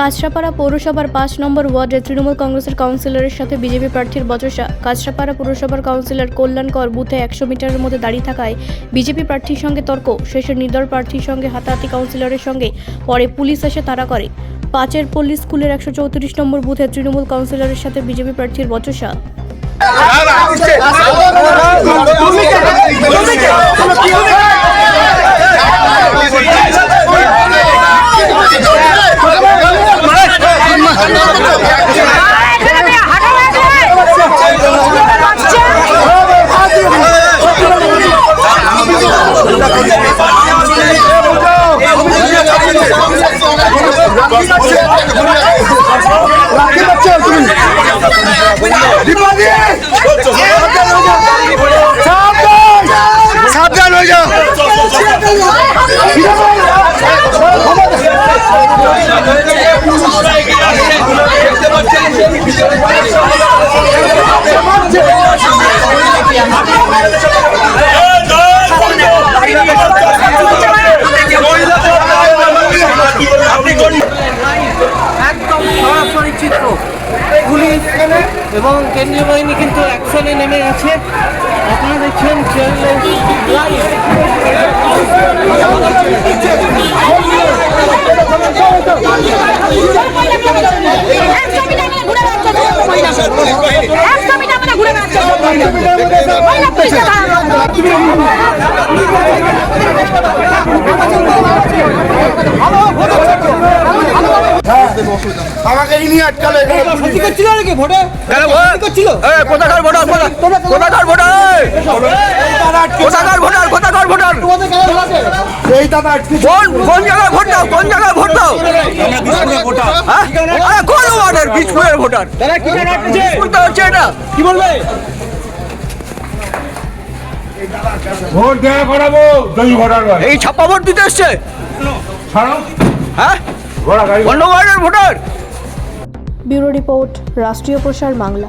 কাঁচরাপাড়া পৌরসভার ৫ নম্বর ওয়ার্ডে তৃণমূল কংগ্রেসের কাউন্সিলরের সাথে বিজেপি প্রার্থীর বচসা। কাঁচরাপাড়া পৌরসভার কাউন্সিলর কল্যাণকর বুথে ১০০ মিটারের মধ্যে দাঁড়িয়ে থাকায় বিজেপি প্রার্থীর সঙ্গে তর্ক। শেষে নির্দল প্রার্থীর সঙ্গে হাতাহাতি কাউন্সিলরের সঙ্গে। পরে পুলিশ এসে তাড়া করে। ৫-এর পল্লী স্কুলের ১৩৪ নম্বর বুথে তৃণমূল কাউন্সিলরের সাথে বিজেপি প্রার্থীর বচসা। সাবধান হয়ে যাও। একদম সরাসরি চিত্র। পুলিশ এবং কেন্দ্রীয় বাহিনী কিন্তু অ্যাকশনে নেমে গেছে। আপনারা দেখছেন আমাকে ইনি আটকালে করছিল নাকি ভোটে করছিল? কোথাকার ভোটার কোথাকার ভোটার কোথাকার ভোটার কোথাকার ভোটার এই দাদা কোন জায়গায় ভোট দাও কোন জায়গায় ভোট দাও কোন ওয়ার্ডের বিজপুরের ভোটার বুঝতে পারছে এটা কি বলবে? ভোট দেওয়া করাবো জয়ী ভোটার এই ছাপ্পা ভোট দিতে এসছে ছাড়ো হ্যাঁ ঘোড়া গাড়ি অন্য ওয়ার্ডের ভোটার। ব্যুরো রিপোর্ট, রাষ্ট্রীয় প্রসার বাংলা।